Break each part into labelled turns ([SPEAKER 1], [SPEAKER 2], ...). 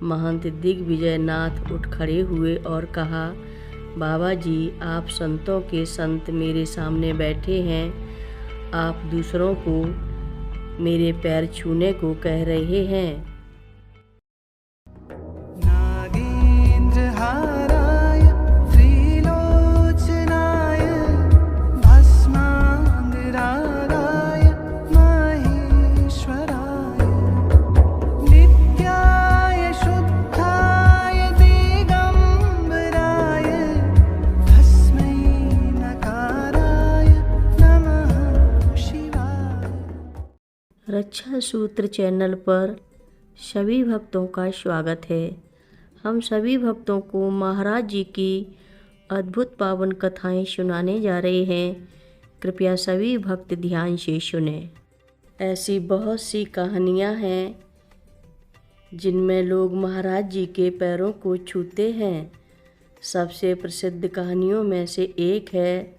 [SPEAKER 1] महंत दिग्विजय नाथ उठ खड़े हुए और कहा, बाबा जी, आप संतों के संत मेरे सामने बैठे हैं। आप दूसरों को मेरे पैर छूने को कह रहे हैं।
[SPEAKER 2] नागेन्द्रहाराय त्रिलोचनाय भस्माङ्गरागाय महेश्वराय नित्याय शुद्धाय दिगम्बराय तस्मै नकाराय नमः शिवाय।
[SPEAKER 1] रक्षा सूत्र चैनल पर सभी भक्तों का स्वागत है। हम सभी भक्तों को महाराज जी की अद्भुत पावन कथाएं सुनाने जा रहे हैं। कृपया सभी भक्त ध्यान से सुने। ऐसी बहुत सी कहानियां हैं जिनमें लोग महाराज जी के पैरों को छूते हैं। सबसे प्रसिद्ध कहानियों में से एक है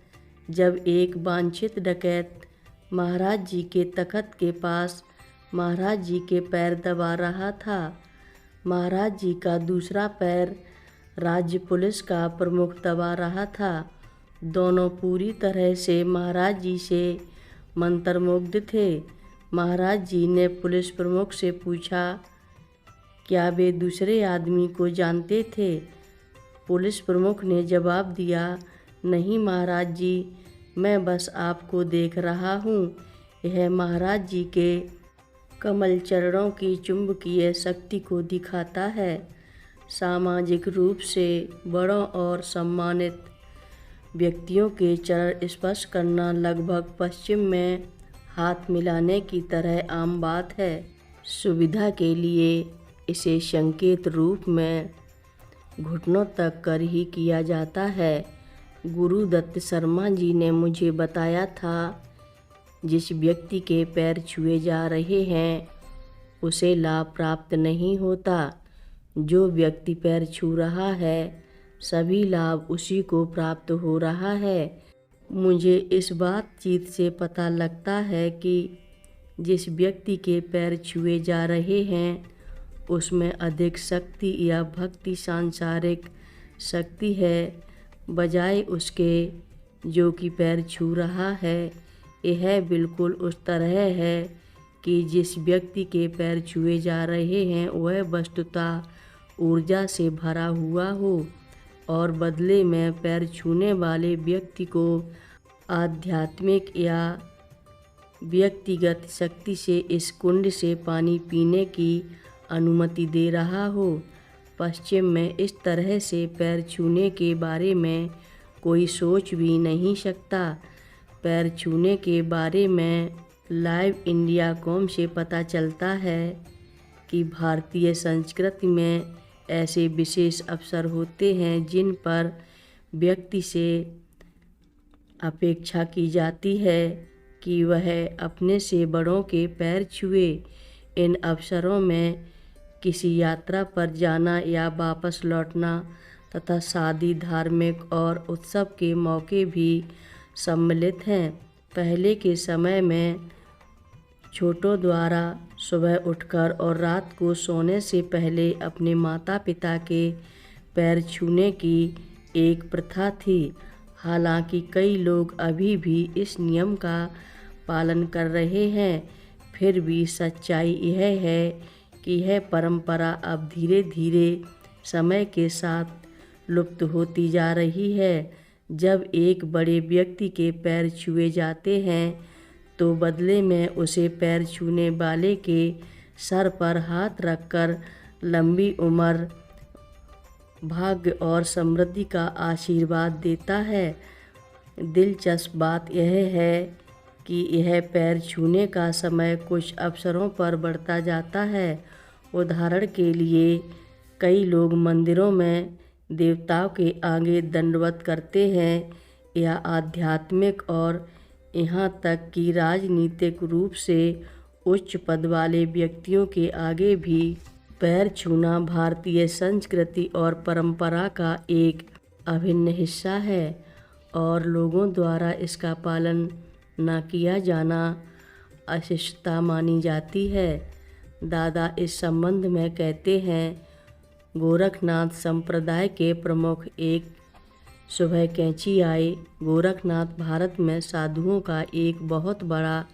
[SPEAKER 1] जब एक वांछित डकैत महाराज जी के तख्त के पास महाराज जी के पैर दबा रहा था। महाराज जी का दूसरा पैर राज्य पुलिस का प्रमुख दबा रहा था। दोनों पूरी तरह से महाराज जी से मंत्रमुग्ध थे। महाराज जी ने पुलिस प्रमुख से पूछा, क्या वे दूसरे आदमी को जानते थे? पुलिस प्रमुख ने जवाब दिया, नहीं महाराज जी, मैं बस आपको देख रहा हूँ। यह महाराज जी के कमल चरणों की चुंबकीय शक्ति को दिखाता है। सामाजिक रूप से बड़ों और सम्मानित व्यक्तियों के चरण स्पर्श करना लगभग पश्चिम में हाथ मिलाने की तरह आम बात है। सुविधा के लिए इसे संकेत रूप में घुटनों तक कर ही किया जाता है। गुरुदत्त शर्मा जी ने मुझे बताया था, जिस व्यक्ति के पैर छुए जा रहे हैं उसे लाभ प्राप्त नहीं होता। जो व्यक्ति पैर छू रहा है सभी लाभ उसी को प्राप्त हो रहा है। मुझे इस बातचीत से पता लगता है कि जिस व्यक्ति के पैर छुए जा रहे हैं उसमें अधिक शक्ति या भक्ति सांसारिक शक्ति है, बजाय उसके जो कि पैर छू रहा है। यह बिल्कुल उस तरह है कि जिस व्यक्ति के पैर छुए जा रहे हैं वह वस्तुतः ऊर्जा से भरा हुआ हो और बदले में पैर छूने वाले व्यक्ति को आध्यात्मिक या व्यक्तिगत शक्ति से इस कुंड से पानी पीने की अनुमति दे रहा हो। पश्चिम में इस तरह से पैर छूने के बारे में कोई सोच भी नहीं सकता। पैर छूने के बारे में लाइव इंडिया कॉम से पता चलता है कि भारतीय संस्कृति में ऐसे विशेष अवसर होते हैं जिन पर व्यक्ति से अपेक्षा की जाती है कि वह अपने से बड़ों के पैर छुए। इन अवसरों में किसी यात्रा पर जाना या वापस लौटना तथा शादी, धार्मिक और उत्सव के मौके भी सम्मिलित हैं। पहले के समय में छोटों द्वारा सुबह उठकर और रात को सोने से पहले अपने माता पिता के पैर छूने की एक प्रथा थी। हालांकि कई लोग अभी भी इस नियम का पालन कर रहे हैं, फिर भी सच्चाई यह है कि यह परंपरा अब धीरे धीरे समय के साथ लुप्त होती जा रही है। जब एक बड़े व्यक्ति के पैर छुए जाते हैं तो बदले में उसे पैर छूने वाले के सर पर हाथ रखकर लंबी उम्र, भाग्य और समृद्धि का आशीर्वाद देता है। दिलचस्प बात यह है कि यह पैर छूने का समय कुछ अवसरों पर बढ़ता जाता है। उदाहरण के लिए कई लोग मंदिरों में देवताओं के आगे दंडवत करते हैं या आध्यात्मिक और यहाँ तक कि राजनीतिक रूप से उच्च पद वाले व्यक्तियों के आगे भी पैर छूना भारतीय संस्कृति और परंपरा का एक अभिन्न हिस्सा है और लोगों द्वारा इसका पालन न किया जाना अशिष्टता मानी जाती है। दादा इस संबंध में कहते हैं, गोरखनाथ संप्रदाय के प्रमुख एक सुबह कैंची आए। गोरखनाथ भारत में साधुओं का एक बहुत बड़ा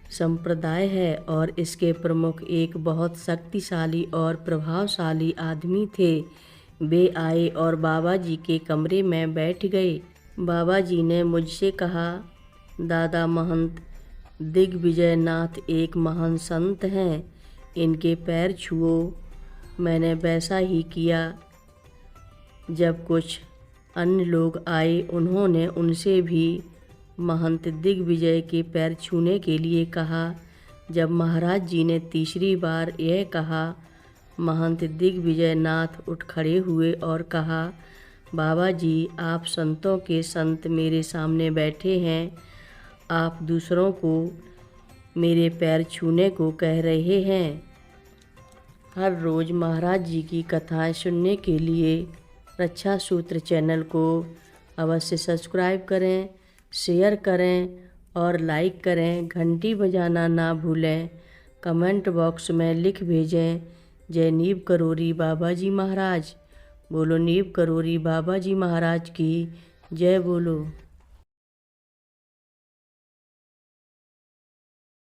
[SPEAKER 1] संप्रदाय है और इसके प्रमुख एक बहुत शक्तिशाली और प्रभावशाली आदमी थे। वे आए और बाबा जी के कमरे में बैठ गए। बाबा जी ने मुझसे कहा, दादा महंत दिग्विजय नाथ एक महान संत हैं, इनके पैर छुओ। मैंने वैसा ही किया। जब कुछ अन्य लोग आए, उन्होंने उनसे भी महंत दिग्विजय के पैर छूने के लिए कहा। जब महाराज जी ने तीसरी बार यह कहा, महंत दिग्विजय नाथ उठ खड़े हुए और कहा, बाबा जी, आप संतों के संत मेरे सामने बैठे हैं, आप दूसरों को मेरे पैर छूने को कह रहे हैं। हर रोज़ महाराज जी की कथाएं सुनने के लिए रक्षा सूत्र चैनल को अवश्य सब्सक्राइब करें, शेयर करें और लाइक करें। घंटी बजाना ना भूलें। कमेंट बॉक्स में लिख भेजें, जय नीव करोरी बाबा जी महाराज। बोलो नीव करोरी बाबा जी महाराज की जय बोलो।